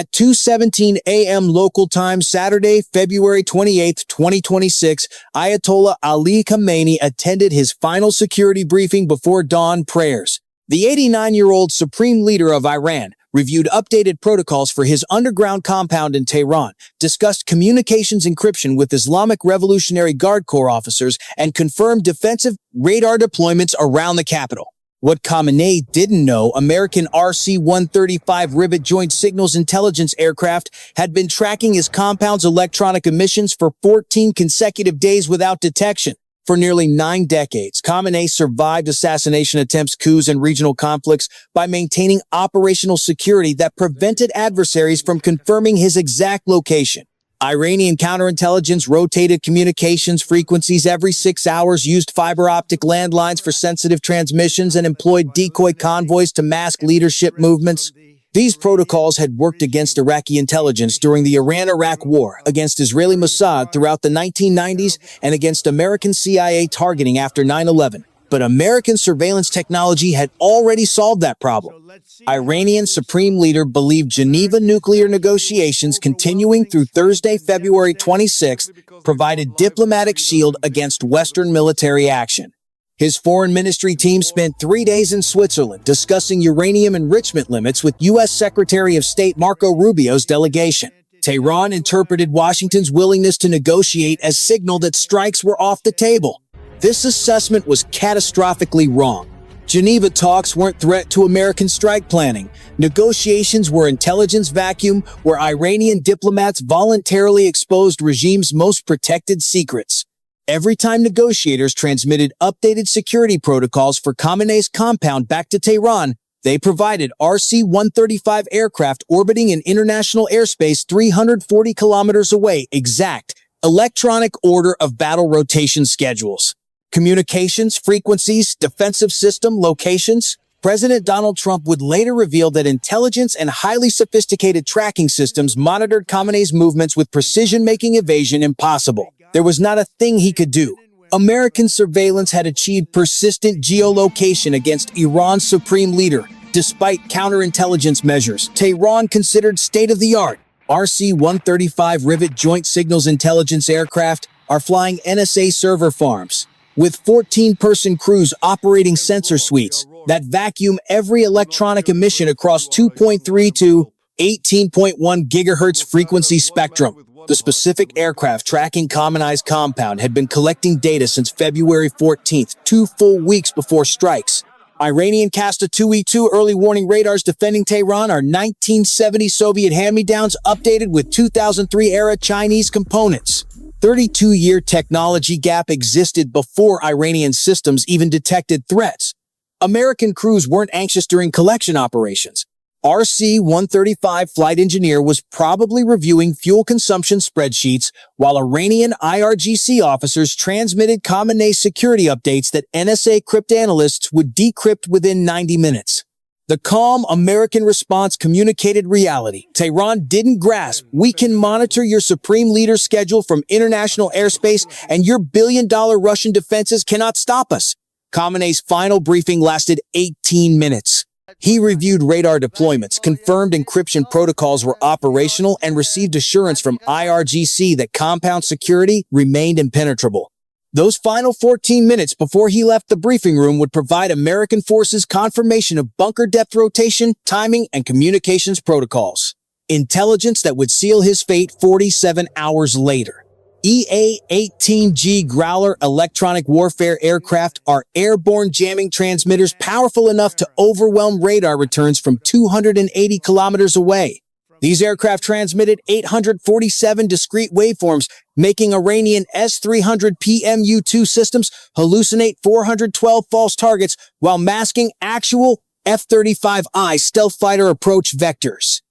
At 2:17 a.m. local time Saturday, February 28, 2026, Ayatollah Ali Khamenei attended his final security briefing before dawn prayers. The 89-year-old supreme leader of Iran reviewed updated protocols for his underground compound in Tehran, discussed communications encryption with Islamic Revolutionary Guard Corps officers, and confirmed defensive radar deployments around the capital. What Khamenei didn't know, American RC-135 Rivet Joint Signals Intelligence aircraft had been tracking his compound's electronic emissions for 14 consecutive days without detection. For nearly 9 decades, Khamenei survived assassination attempts, coups, and regional conflicts by maintaining operational security that prevented adversaries from confirming his exact location. Iranian counterintelligence rotated communications frequencies every 6 hours, used fiber optic landlines for sensitive transmissions, and employed decoy convoys to mask leadership movements. These protocols had worked against Iraqi intelligence during the Iran-Iraq War, against Israeli Mossad throughout the 1990s, and against American CIA targeting after 9/11. But American surveillance technology had already solved that problem. Iranian Supreme Leader believed Geneva nuclear negotiations continuing through Thursday, February 26th, provided diplomatic shield against Western military action. His foreign ministry team spent 3 days in Switzerland discussing uranium enrichment limits with U.S. Secretary of State Marco Rubio's delegation. Tehran interpreted Washington's willingness to negotiate as signal that strikes were off the table. This assessment was catastrophically wrong. Geneva talks weren't threat to American strike planning. Negotiations were intelligence vacuum where Iranian diplomats voluntarily exposed regime's most protected secrets. Every time negotiators transmitted updated security protocols for Khamenei's compound back to Tehran, they provided RC-135 aircraft orbiting in international airspace 340 kilometers away exact electronic order of battle rotation schedules. Communications, frequencies, defensive system, locations. President Donald Trump would later reveal that intelligence and highly sophisticated tracking systems monitored Khamenei's movements with precision, making evasion impossible. There was not a thing he could do. American surveillance had achieved persistent geolocation against Iran's supreme leader, despite counterintelligence measures Tehran considered state-of-the-art. RC-135 Rivet Joint Signals Intelligence aircraft are flying NSA server farms, with 14-person crews operating sensor suites that vacuum every electronic emission across 2.3 to 18.1 gigahertz frequency spectrum. The specific aircraft tracking Khamenei's compound had been collecting data since February 14th, 2 full weeks before strikes. Iranian Kasta 2E2 early warning radars defending Tehran are 1970 Soviet hand-me-downs updated with 2003-era Chinese components. 32-year technology gap existed before Iranian systems even detected threats. American crews weren't anxious during collection operations. RC-135 flight engineer was probably reviewing fuel consumption spreadsheets while Iranian IRGC officers transmitted Khamenei security updates that NSA cryptanalysts would decrypt within 90 minutes. The calm American response communicated reality. Tehran didn't grasp, we can monitor your supreme leader's schedule from international airspace and your billion-dollar Russian defenses cannot stop us. Khamenei's final briefing lasted 18 minutes. He reviewed radar deployments, confirmed encryption protocols were operational, and received assurance from IRGC that compound security remained impenetrable. Those final 14 minutes before he left the briefing room would provide American forces confirmation of bunker depth rotation, timing, and communications protocols. Intelligence that would seal his fate 47 hours later. EA-18G Growler electronic warfare aircraft are airborne jamming transmitters powerful enough to overwhelm radar returns from 280 kilometers away. These aircraft transmitted 847 discrete waveforms, making Iranian S-300 PMU-2 systems hallucinate 412 false targets while masking actual F-35I stealth fighter approach vectors.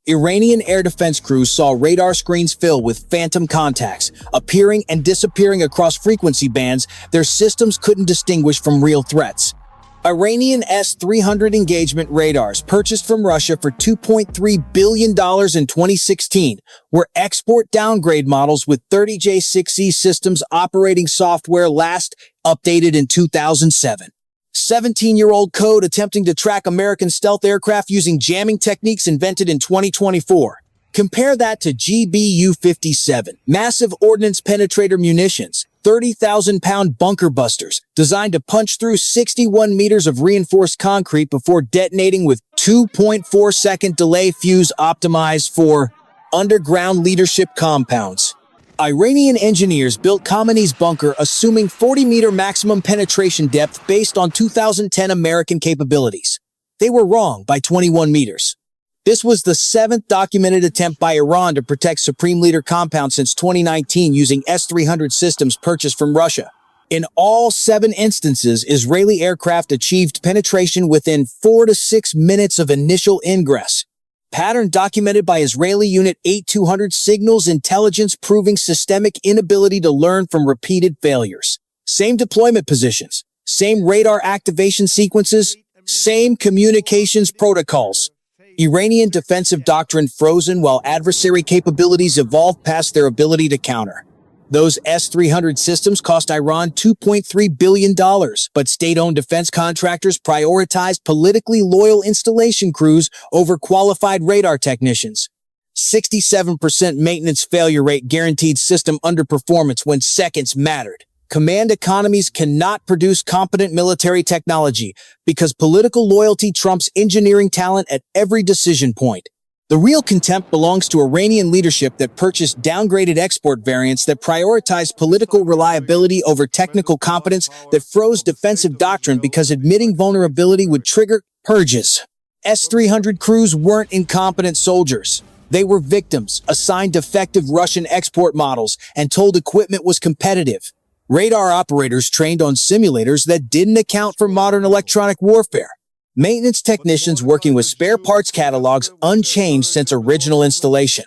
Iranian air defense crews saw radar screens fill with phantom contacts, appearing and disappearing across frequency bands their systems couldn't distinguish from real threats. Iranian S-300 engagement radars, purchased from Russia for $2.3 billion in 2016, were export downgrade models with 30J6E systems operating software last updated in 2007. 17-year-old code attempting to track American stealth aircraft using jamming techniques invented in 2024. Compare that to GBU-57, massive ordnance penetrator munitions, 30,000-pound bunker busters, designed to punch through 61 meters of reinforced concrete before detonating with 2.4-second delay fuse optimized for underground leadership compounds. Iranian engineers built Khamenei's bunker assuming 40-meter maximum penetration depth based on 2010 American capabilities. They were wrong by 21 meters. This was the seventh documented attempt by Iran to protect Supreme Leader compound since 2019 using S-300 systems purchased from Russia. In all 7 instances, Israeli aircraft achieved penetration within 4 to 6 minutes of initial ingress. Pattern documented by Israeli Unit 8200 signals intelligence proving systemic inability to learn from repeated failures. Same deployment positions, same radar activation sequences, same communications protocols. Iranian defensive doctrine frozen while adversary capabilities evolved past their ability to counter. Those S-300 systems cost Iran $2.3 billion, but state-owned defense contractors prioritized politically loyal installation crews over qualified radar technicians. 67% maintenance failure rate guaranteed system underperformance when seconds mattered. Command economies cannot produce competent military technology because political loyalty trumps engineering talent at every decision point. The real contempt belongs to Iranian leadership that purchased downgraded export variants that prioritized political reliability over technical competence, that froze defensive doctrine because admitting vulnerability would trigger purges. S-300 crews weren't incompetent soldiers. They were victims, assigned defective Russian export models, and told equipment was competitive. Radar operators trained on simulators that didn't account for modern electronic warfare. Maintenance technicians working with spare parts catalogs unchanged since original installation.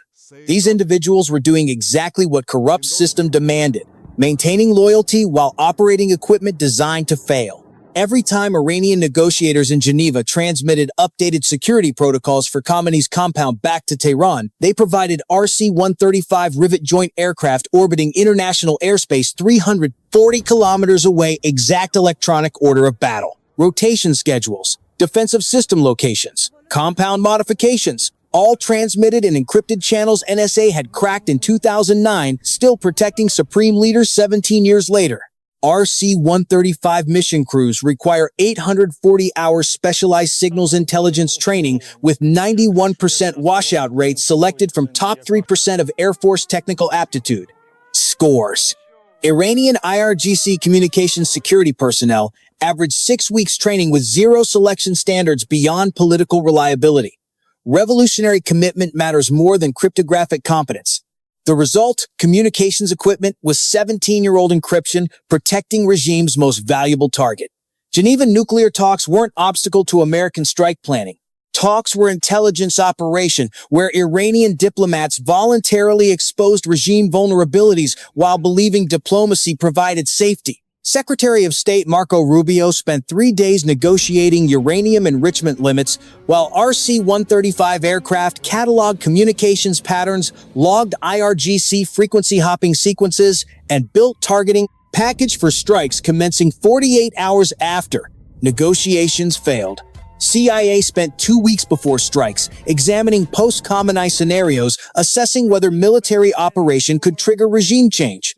These individuals were doing exactly what corrupt system demanded, maintaining loyalty while operating equipment designed to fail. Every time Iranian negotiators in Geneva transmitted updated security protocols for Khamenei's compound back to Tehran, they provided RC-135 rivet joint aircraft orbiting international airspace 340 kilometers away, exact electronic order of battle, rotation schedules, defensive system locations, compound modifications, all transmitted in encrypted channels NSA had cracked in 2009, still protecting Supreme Leaders 17 years later. RC-135 mission crews require 840-hour specialized signals intelligence training with 91% washout rates selected from top 3% of Air Force technical aptitude. Scores. Iranian IRGC communications security personnel averaged 6 weeks training with 0 selection standards beyond political reliability. Revolutionary commitment matters more than cryptographic competence. The result, communications equipment with 17-year-old encryption protecting regime's most valuable target. Geneva nuclear talks weren't obstacle to American strike planning. Talks were intelligence operation where Iranian diplomats voluntarily exposed regime vulnerabilities while believing diplomacy provided safety. Secretary of State Marco Rubio spent 3 days negotiating uranium enrichment limits, while RC-135 aircraft cataloged communications patterns, logged IRGC frequency hopping sequences, and built targeting package for strikes commencing 48 hours after. Negotiations failed. CIA spent 2 weeks before strikes, examining post-Khamenei scenarios, assessing whether military operation could trigger regime change.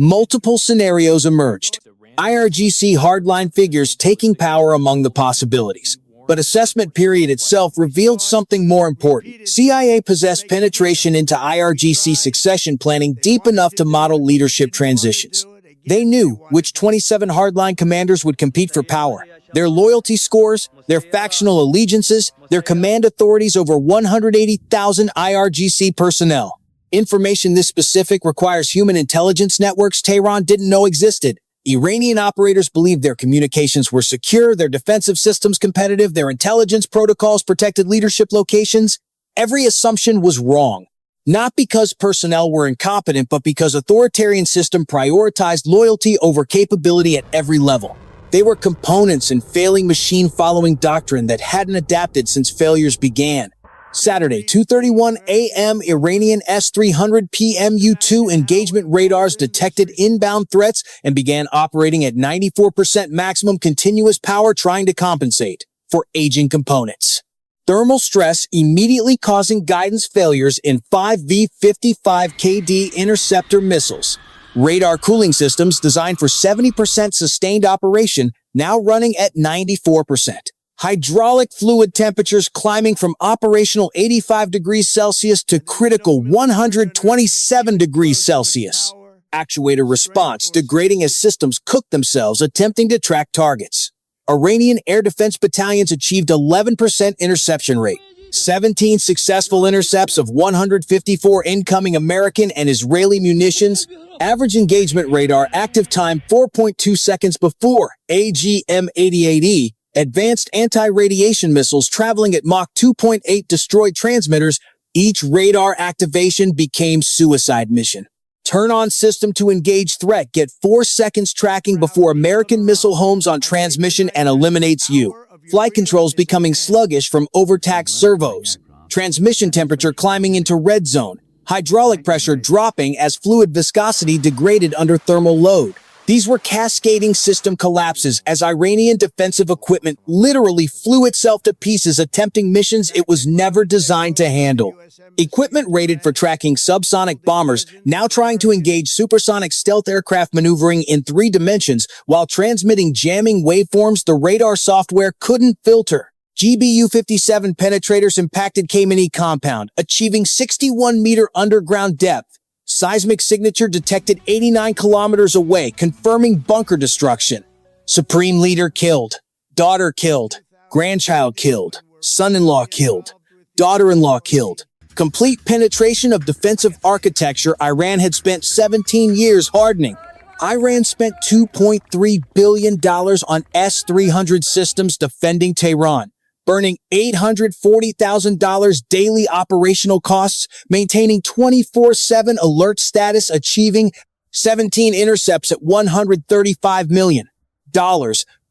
Multiple scenarios emerged. IRGC hardline figures taking power among the possibilities. But assessment period itself revealed something more important. CIA possessed penetration into IRGC succession planning deep enough to model leadership transitions. They knew which 27 hardline commanders would compete for power, their loyalty scores, their factional allegiances, their command authorities over 180,000 IRGC personnel. Information this specific requires human intelligence networks Tehran didn't know existed. Iranian operators believed their communications were secure, their defensive systems competitive, their intelligence protocols protected leadership locations. Every assumption was wrong. Not because personnel were incompetent, but because authoritarian system prioritized loyalty over capability at every level. They were components in failing machine-following doctrine that hadn't adapted since failures began. Saturday, 2:31 a.m. Iranian S-300 PMU-2 engagement radars detected inbound threats and began operating at 94% maximum continuous power, trying to compensate for aging components. Thermal stress immediately causing guidance failures in 5V-55KD interceptor missiles. Radar cooling systems designed for 70% sustained operation, now running at 94%. Hydraulic fluid temperatures climbing from operational 85 degrees Celsius to critical 127 degrees Celsius. Actuator response degrading as systems cook themselves attempting to track targets. Iranian air defense battalions achieved 11% interception rate. 17 successful intercepts of 154 incoming American and Israeli munitions. Average engagement radar active time 4.2 seconds before AGM-88E. Advanced anti-radiation missiles traveling at Mach 2.8 destroyed transmitters. Each radar activation became suicide mission. Turn on system to engage threat. Get 4 seconds tracking before American missile homes on transmission and eliminates you. Flight controls becoming sluggish from overtaxed servos. Transmission temperature climbing into red zone. Hydraulic pressure dropping as fluid viscosity degraded under thermal load. These were cascading system collapses as Iranian defensive equipment literally flew itself to pieces attempting missions it was never designed to handle. Equipment rated for tracking subsonic bombers now trying to engage supersonic stealth aircraft maneuvering in 3 dimensions while transmitting jamming waveforms the radar software couldn't filter. GBU-57 penetrators impacted Khamenei compound, achieving 61-meter underground depth. Seismic signature detected 89 kilometers away, confirming bunker destruction. Supreme leader killed. Daughter killed. Grandchild killed. Son-in-law killed. Daughter-in-law killed. Complete penetration of defensive architecture Iran had spent 17 years hardening. Iran spent $2.3 billion on S-300 systems defending Tehran, burning $840,000 daily operational costs, maintaining 24/7 alert status, achieving 17 intercepts at $135 million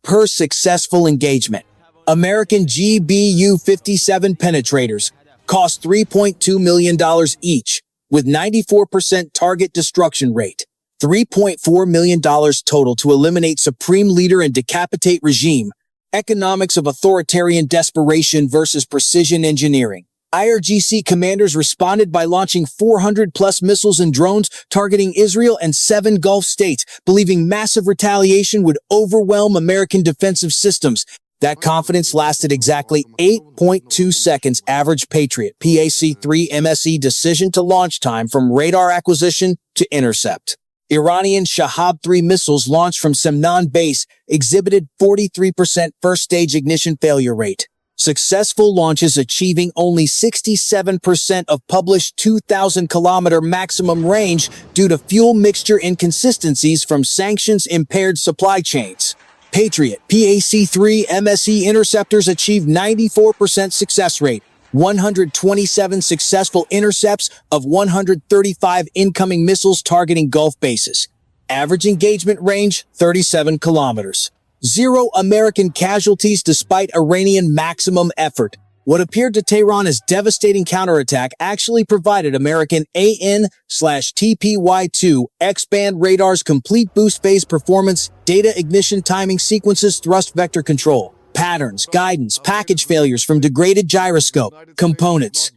per successful engagement. American GBU-57 penetrators cost $3.2 million each, with 94% target destruction rate. $3.4 million total to eliminate supreme leader and decapitate regime. Economics of authoritarian desperation versus precision engineering. IRGC commanders responded by launching 400-plus missiles and drones targeting Israel and 7 Gulf states, believing massive retaliation would overwhelm American defensive systems. That confidence lasted exactly 8.2 seconds average Patriot PAC-3 MSE decision to launch time from radar acquisition to intercept. Iranian Shahab-3 missiles launched from Semnan base exhibited 43% first-stage ignition failure rate. Successful launches achieving only 67% of published 2,000-kilometer maximum range due to fuel mixture inconsistencies from sanctions-impaired supply chains. Patriot PAC-3 MSE interceptors achieved 94% success rate. 127 successful intercepts of 135 incoming missiles targeting Gulf bases. Average engagement range, 37 kilometers. 0 American casualties despite Iranian maximum effort. What appeared to Tehran as devastating counterattack actually provided American AN/TPY-2 X-band radars complete boost phase performance, data ignition timing sequences, thrust vector control. Patterns, guidance, package failures from degraded gyroscope, components.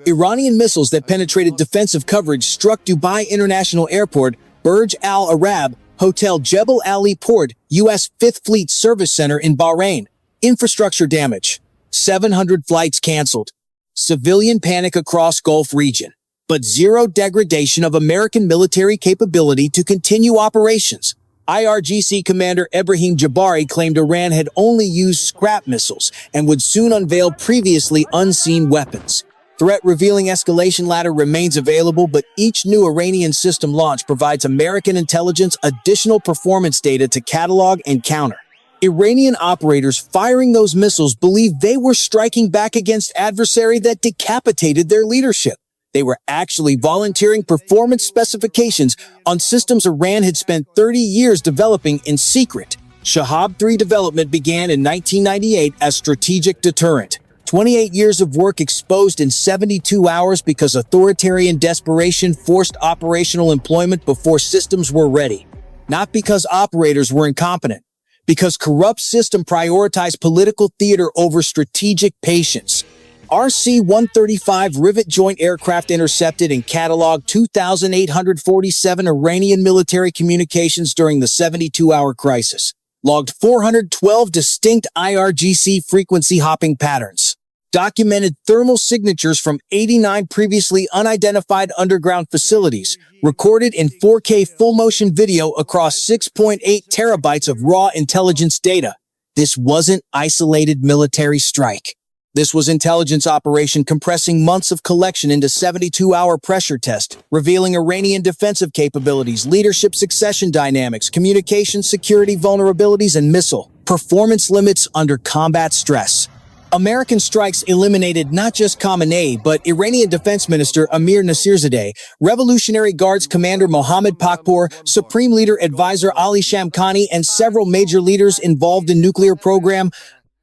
Iranian missiles that penetrated defensive coverage struck Dubai International Airport, Burj Al Arab, Hotel Jebel Ali Port, U.S. 5th Fleet Service Center in Bahrain. Infrastructure damage. 700 flights canceled. Civilian panic across Gulf region. But zero degradation of American military capability to continue operations. IRGC Commander Ebrahim Jabari claimed Iran had only used scrap missiles and would soon unveil previously unseen weapons. Threat revealing escalation ladder remains available, but each new Iranian system launch provides American intelligence additional performance data to catalog and counter. Iranian operators firing those missiles believed they were striking back against adversary that decapitated their leadership. They were actually volunteering performance specifications on systems Iran had spent 30 years developing in secret. Shahab-3 development began in 1998 as strategic deterrent. 28 years of work exposed in 72 hours because authoritarian desperation forced operational employment before systems were ready. Not because operators were incompetent, because corrupt system prioritized political theater over strategic patience. RC-135 rivet joint aircraft intercepted and cataloged 2,847 Iranian military communications during the 72-hour crisis. Logged 412 distinct IRGC frequency hopping patterns. Documented thermal signatures from 89 previously unidentified underground facilities, recorded in 4K full-motion video across 6.8 terabytes of raw intelligence data. This wasn't isolated military strike. This was intelligence operation compressing months of collection into 72-hour pressure test, revealing Iranian defensive capabilities, leadership succession dynamics, communication security vulnerabilities, and missile performance limits under combat stress. American strikes eliminated not just Khamenei, but Iranian Defense Minister Amir Nasirzadeh, Revolutionary Guards Commander Mohammad Pakpour, Supreme Leader Advisor Ali Shamkhani, and several major leaders involved in nuclear program.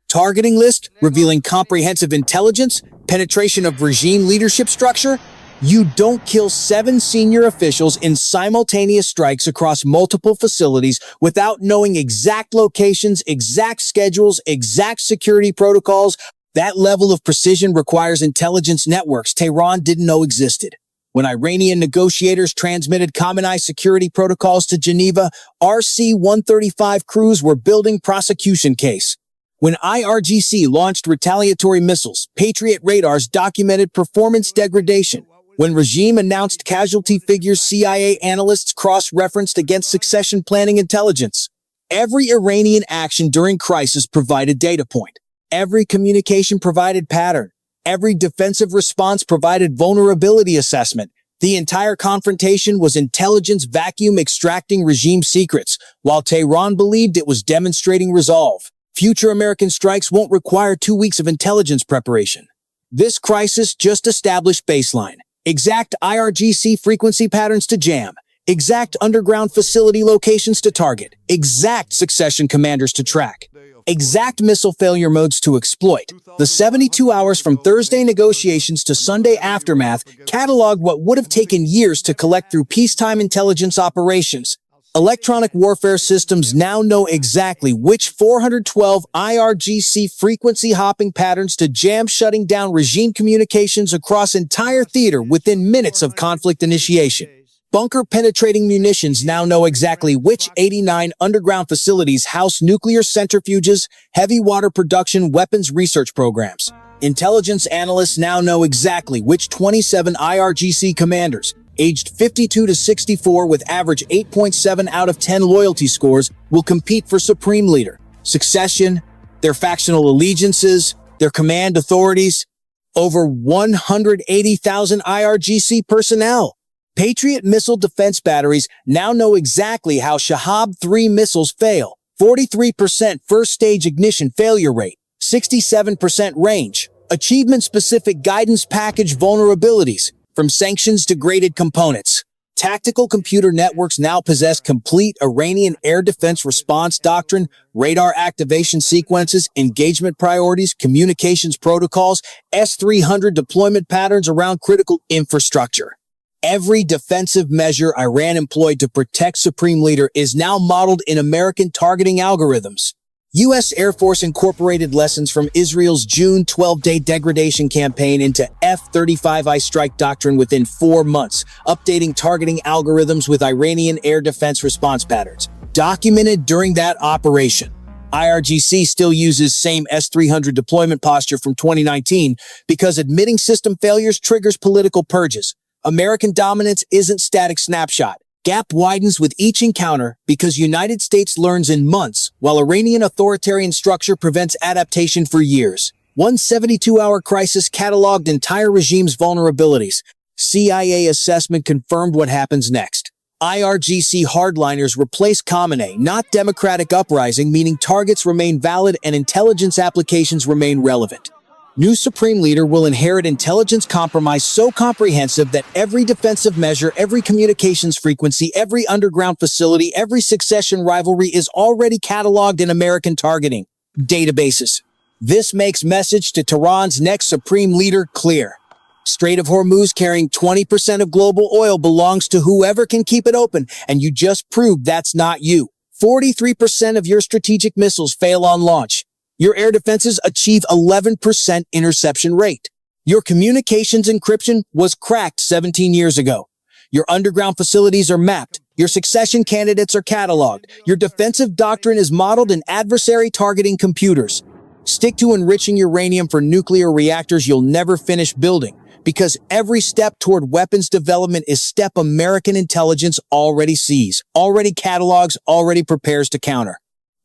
Targeting list revealing comprehensive intelligence, penetration of regime leadership structure. You don't kill 7 senior officials in simultaneous strikes across multiple facilities without knowing exact locations, exact schedules, exact security protocols. That level of precision requires intelligence networks Tehran didn't know existed. When Iranian negotiators transmitted Khamenei security protocols to Geneva, RC-135 crews were building prosecution case. When IRGC launched retaliatory missiles, Patriot radars documented performance degradation. When regime announced casualty figures, CIA analysts cross-referenced against succession planning intelligence. Every Iranian action during crisis provided data point. Every communication provided pattern. Every defensive response provided vulnerability assessment. The entire confrontation was intelligence vacuum extracting regime secrets, while Tehran believed it was demonstrating resolve. Future American strikes won't require 2 weeks of intelligence preparation. This crisis just established baseline. Exact IRGC frequency patterns to jam. Exact underground facility locations to target. Exact succession commanders to track. Exact missile failure modes to exploit. The 72 hours from Thursday negotiations to Sunday aftermath cataloged what would have taken years to collect through peacetime intelligence operations. Electronic warfare systems now know exactly which 412 IRGC frequency hopping patterns to jam, shutting down regime communications across entire theater within minutes of conflict initiation. Bunker-penetrating munitions now know exactly which 89 underground facilities house nuclear centrifuges, heavy water production, weapons research programs. Intelligence analysts now know exactly which 27 IRGC commanders, aged 52 to 64 with average 8.7 out of 10 loyalty scores, will compete for Supreme Leader, succession, their factional allegiances, their command authorities. Over 180,000 IRGC personnel. Patriot missile defense batteries now know exactly how Shahab-3 missiles fail. 43% first-stage ignition failure rate, 67% range. Achievement-specific guidance package vulnerabilities, from sanctions to graded components. Tactical computer networks now possess complete Iranian air defense response doctrine, radar activation sequences, engagement priorities, communications protocols, S-300 deployment patterns around critical infrastructure. Every defensive measure Iran employed to protect Supreme Leader is now modeled in American targeting algorithms. U.S. Air Force incorporated lessons from Israel's June 12-day degradation campaign into F-35I strike doctrine within 4 months, updating targeting algorithms with Iranian air defense response patterns. Documented during that operation, IRGC still uses same S-300 deployment posture from 2019 because admitting system failures triggers political purges. American dominance isn't static snapshot. Gap widens with each encounter because United States learns in months, while Iranian authoritarian structure prevents adaptation for years. One 72-hour crisis cataloged entire regime's vulnerabilities. CIA assessment confirmed what happens next. IRGC hardliners replace Khamenei, not democratic uprising, meaning targets remain valid and intelligence applications remain relevant. New Supreme Leader will inherit intelligence compromise so comprehensive that every defensive measure, every communications frequency, every underground facility, every succession rivalry is already cataloged in American targeting databases. This makes message to Tehran's next Supreme Leader clear. Strait of Hormuz carrying 20% of global oil belongs to whoever can keep it open, and you just proved that's not you. 43% of your strategic missiles fail on launch. Your air defenses achieve 11% interception rate. Your communications encryption was cracked 17 years ago. Your underground facilities are mapped. Your succession candidates are cataloged. Your defensive doctrine is modeled in adversary targeting computers. Stick to enriching uranium for nuclear reactors you'll never finish building, because every step toward weapons development is step American intelligence already sees, already catalogs, already prepares to counter.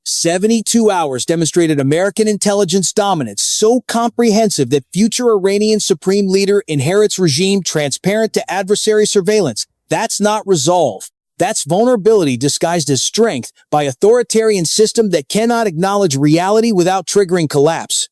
72 hours demonstrated American intelligence dominance so comprehensive that future Iranian supreme leader inherits regime transparent to adversary surveillance. That's not resolve. That's vulnerability disguised as strength by authoritarian system that cannot acknowledge reality without triggering collapse.